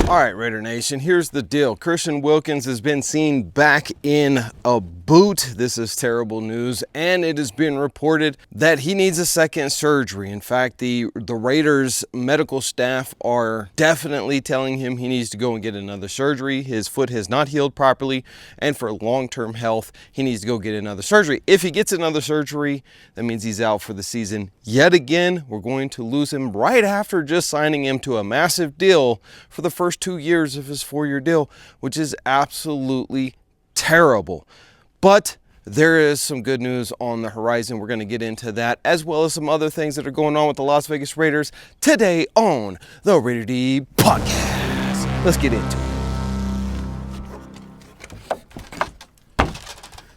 All right, Raider Nation, here's the deal. Christian Wilkins has been seen back in a boot. This is terrible news, and it has been reported that he needs a second surgery. In fact, the Raiders medical staff are definitely telling him he needs to go and get another surgery. His foot has not healed properly, and for long-term health, he needs to go get another surgery. If he gets another surgery, that means he's out for the season yet again. We're going to lose him right after just signing him to a massive deal for the first 2 years of his 4-year deal, which is absolutely terrible. But there is some good news on the horizon. We're going to get into that, as well as some other things that are going on with the Las Vegas Raiders today on the Raider D Podcast. Let's get into it.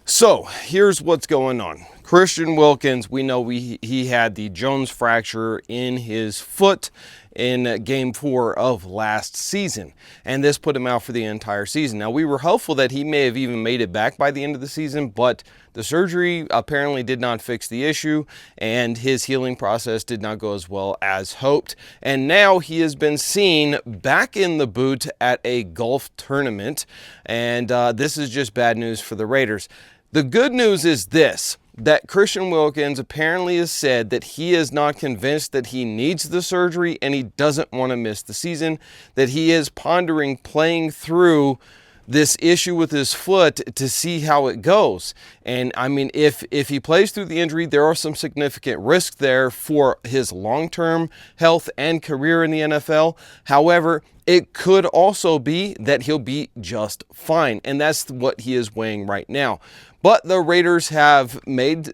So here's what's going on. Christian Wilkins, we know he had the Jones fracture in his foot in game 4 of last season, and this put him out for the entire season. Now, we were hopeful that he may have even made it back by the end of the season, but the surgery apparently did not fix the issue, and his healing process did not go as well as hoped. And now he has been seen back in the boot at a golf tournament, and this is just bad news for the Raiders. The good news is this, that Christian Wilkins apparently has said that he is not convinced that he needs the surgery and he doesn't want to miss the season, that he is pondering playing through this issue with his foot to see how it goes. And I mean, if he plays through the injury, there are some significant risks there for his long-term health and career in the NFL. However, it could also be that he'll be just fine, and that's what he is weighing right now. But the Raiders have made,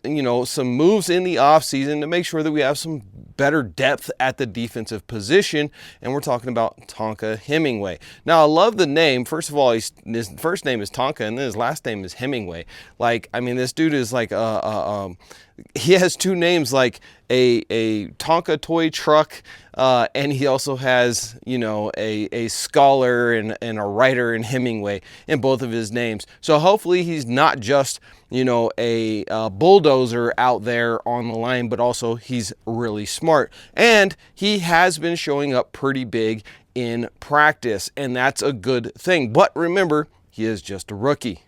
some moves in the offseason to make sure that we have some better depth at the defensive position, and we're talking about Tonka Hemingway. Now, I love the name. First of all, his first name is Tonka, and then his last name is Hemingway. This dude is like he has two names, like a Tonka toy truck, and he also has, a scholar and a writer in Hemingway in both of his names. So hopefully he's not just, a bulldozer out there on the line, but also he's really smart. And he has been showing up pretty big in practice, and that's a good thing. But remember, he is just a rookie.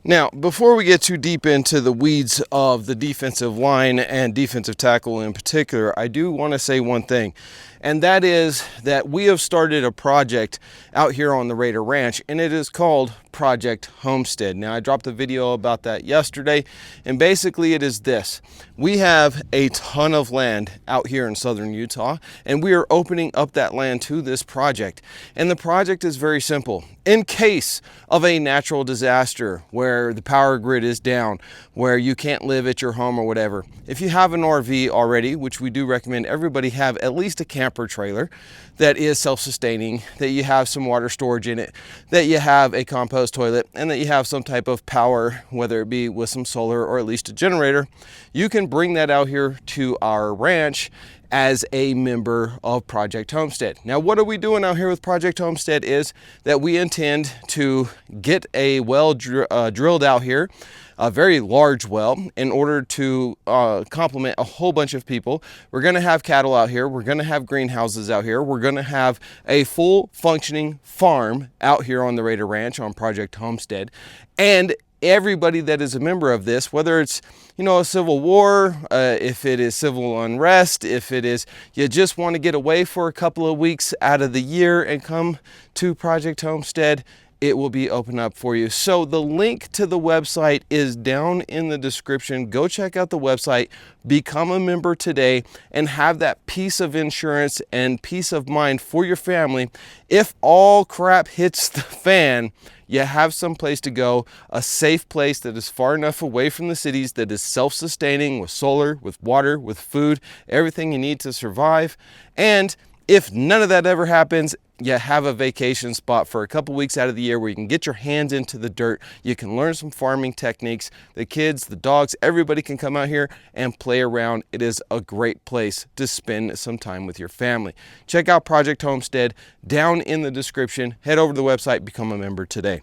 Now, before we get too deep into the weeds of the defensive line and defensive tackle in particular, I do want to say one thing, and that is that we have started a project out here on the Raider Ranch, and it is called Project Homestead. Now, I dropped a video about that yesterday, and basically it is this. We have a ton of land out here in southern Utah, and we are opening up that land to this project. And the project is very simple. In case of a natural disaster where the power grid is down, where you can't live at your home or whatever, if you have an RV already, which we do recommend everybody have at least a camper trailer that is self-sustaining, that you have some water storage in it, that you have a compost toilet, and that you have some type of power, whether it be with some solar or at least a generator, you can bring that out here to our ranch as a member of Project Homestead. Now, what are we doing out here with Project Homestead is that we intend to get a well drilled out here, a very large well, in order to complement a whole bunch of people. We're gonna have cattle out here. We're gonna have greenhouses out here. We're gonna have a full functioning farm out here on the Raider Ranch on Project Homestead. And everybody that is a member of this, whether it's, a civil war, if it is civil unrest, if it is you just want to get away for a couple of weeks out of the year and come to Project Homestead, it will be open up for you. So the link to the website is down in the description. Go check out the website, become a member today, and have that piece of insurance and peace of mind for your family. If all crap hits the fan, you have some place to go, a safe place that is far enough away from the cities, that is self-sustaining with solar, with water, with food, everything you need to survive. And if none of that ever happens, you have a vacation spot for a couple weeks out of the year where you can get your hands into the dirt. You can learn some farming techniques. The kids, the dogs, everybody can come out here and play around. It is a great place to spend some time with your family. Check out Project Homestead down in the description. Head over to the website, become a member today.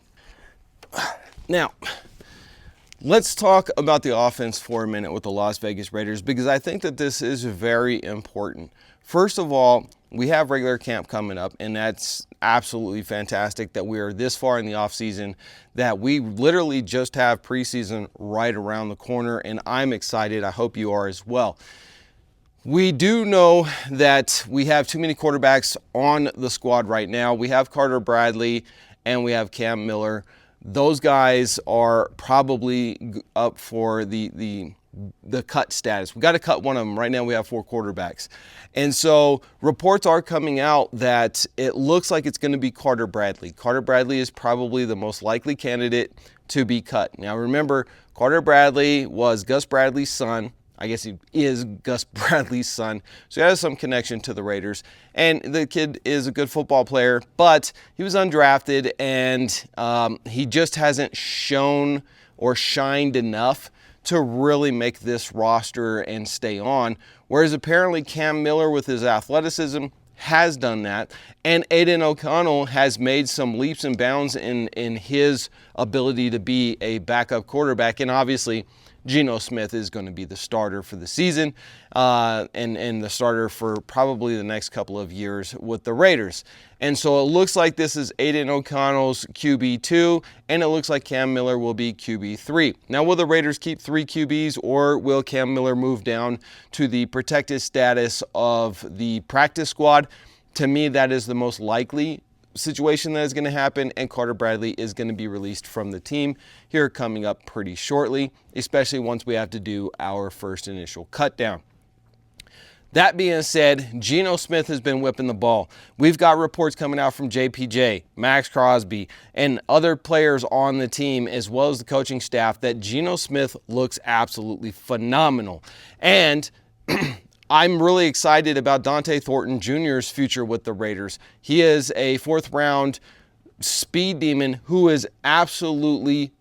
Now, let's talk about the offense for a minute with the Las Vegas Raiders, because I think that this is very important First of all, we have regular camp coming up, and that's absolutely fantastic that we are this far in the off season, that we literally just have preseason right around the corner, and I'm excited. I hope you are as well. We do know that we have too many quarterbacks on the squad right now. We have Carter Bradley and we have Cam Miller. Those guys are probably up for the cut status. We got to cut one of them. Right now we have 4 quarterbacks. And so reports are coming out that it looks like it's going to be Carter Bradley. Carter Bradley is probably the most likely candidate to be cut. Now remember, Carter Bradley was Gus Bradley's son. I guess he is Gus Bradley's son, so he has some connection to the Raiders. And the kid is a good football player, but he was undrafted, and he just hasn't shown or shined enough to really make this roster and stay on. Whereas apparently Cam Miller, with his athleticism, has done that. And Aiden O'Connell has made some leaps and bounds in his ability to be a backup quarterback. And obviously, Geno Smith is going to be the starter for the season and the starter for probably the next couple of years with the Raiders. And so it looks like this is Aiden O'Connell's QB2, and it looks like Cam Miller will be QB3. Now, will the Raiders keep 3 QBs, or will Cam Miller move down to the protected status of the practice squad? To me, that is the most likely situation that is going to happen, and Carter Bradley is going to be released from the team here coming up pretty shortly, especially once we have to do our first initial cut down. That being said, Geno Smith has been whipping the ball. We've got reports coming out from JPJ, Max Crosby, and other players on the team, as well as the coaching staff, that Geno Smith looks absolutely phenomenal. And I'm really excited about Dante Thornton Jr.'s future with the Raiders. He is a 4th round speed demon who is absolutely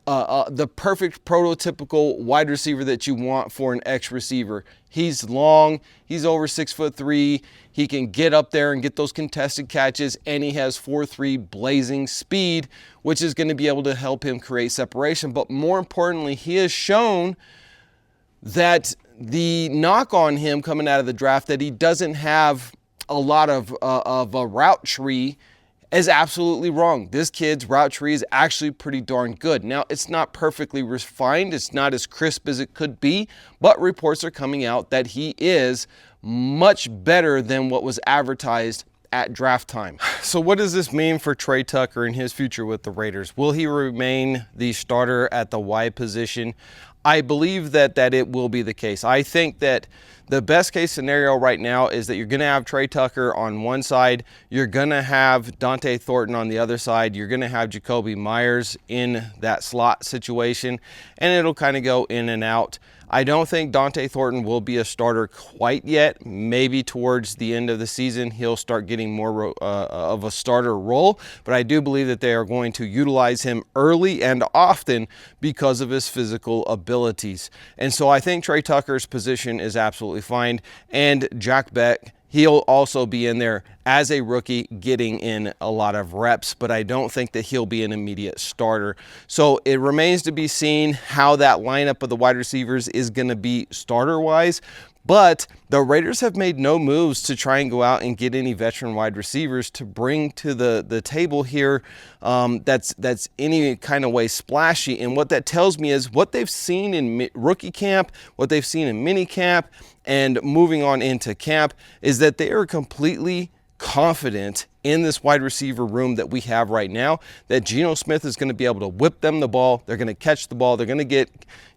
the perfect prototypical wide receiver that you want for an X receiver. He's long, he's over 6'3", he can get up there and get those contested catches, and he has 4.3 blazing speed, which is going to be able to help him create separation. But more importantly, he has shown that the knock on him coming out of the draft, that he doesn't have a lot of a route tree, is absolutely wrong. This kid's route tree is actually pretty darn good. Now, it's not perfectly refined, it's not as crisp as it could be, but reports are coming out that he is much better than what was advertised at draft time. So what does this mean for Trey Tucker and his future with the Raiders? Will he remain the starter at the wide position? I believe that it will be the case. I think that the best case scenario right now is that you're going to have Trey Tucker on one side, you're going to have Dante Thornton on the other side, you're going to have Jacoby Myers in that slot situation, and it'll kind of go in and out. I don't think Dante Thornton will be a starter quite yet. Maybe towards the end of the season, he'll start getting more of a starter role. But I do believe that they are going to utilize him early and often because of his physical abilities. And so I think Trey Tucker's position is absolutely fine. And Jack Beck, he'll also be in there as a rookie, getting in a lot of reps, but I don't think that he'll be an immediate starter. So it remains to be seen how that lineup of the wide receivers is going to be starter-wise. But the Raiders have made no moves to try and go out and get any veteran wide receivers to bring to the table here that's any kind of way splashy. And what that tells me is what they've seen in rookie camp, what they've seen in mini camp, and moving on into camp, is that they are completely confident in this wide receiver room that we have right now, that Geno Smith is going to be able to whip them the ball, they're going to catch the ball, they're going to get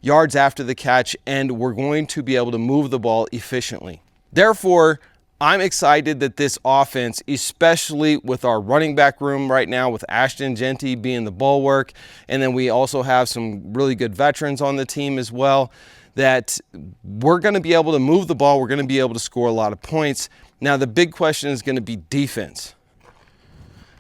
yards after the catch, and we're going to be able to move the ball efficiently. Therefore, I'm excited that this offense, especially with our running back room right now, with Ashton Genty being the bulwark, and then we also have some really good veterans on the team as well, that we're going to be able to move the ball, we're going to be able to score a lot of points. Now, the big question is going to be defense.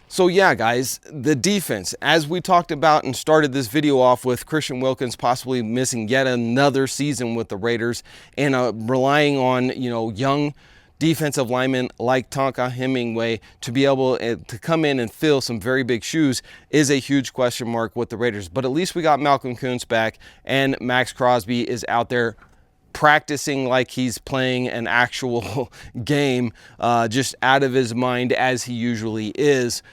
So yeah, guys, the defense, as we talked about and started this video off with Christian Wilkins possibly missing yet another season with the Raiders, and relying on, young defensive linemen like Tonka Hemingway to be able to come in and fill some very big shoes, is a huge question mark with the Raiders. But at least we got Malcolm Kuntz back, and Max Crosby is out there practicing like he's playing an actual game, just out of his mind as he usually is,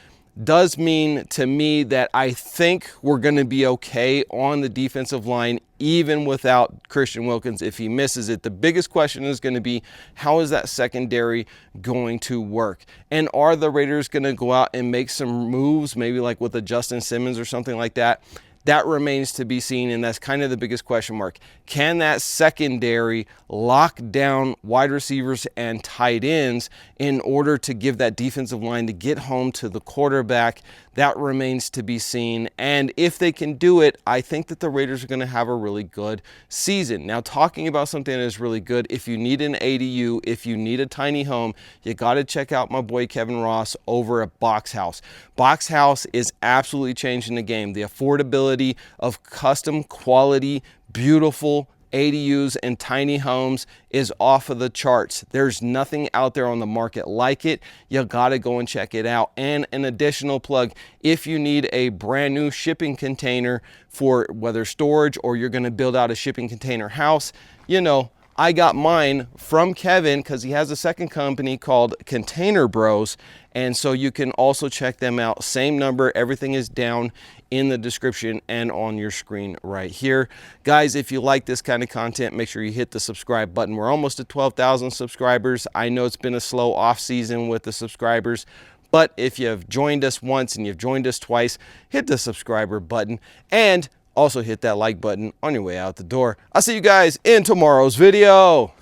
does mean to me that I think we're going to be okay on the defensive line, even without Christian Wilkins if he misses it. The biggest question is going to be, how is that secondary going to work? And are the Raiders going to go out and make some moves, maybe like with a Justin Simmons or something like that? That remains to be seen, and that's kind of the biggest question mark. Can that secondary lock down wide receivers and tight ends in order to give that defensive line to get home to the quarterback? That remains to be seen, and if they can do it, I think that the Raiders are going to have a really good season. Now, talking about something that is really good, if you need an ADU, if you need a tiny home, you got to check out my boy Kevin Ross over at Box House. Box House is absolutely changing the game. The affordability of custom quality, beautiful ADUs and tiny homes is off of the charts. There's nothing out there on the market like it. You gotta go and check it out. And an additional plug, if you need a brand new shipping container for whether storage or you're gonna build out a shipping container house, you know, I got mine from Kevin because he has a second company called Container Bros. And so you can also check them out. Same number, everything is down in the description and on your screen right here. Guys, if you like this kind of content, make sure you hit the subscribe button. We're almost at 12,000 subscribers. I know it's been a slow off season with the subscribers, but if you've joined us once and you've joined us twice, hit the subscriber button and also hit that like button on your way out the door. I'll see you guys in tomorrow's video.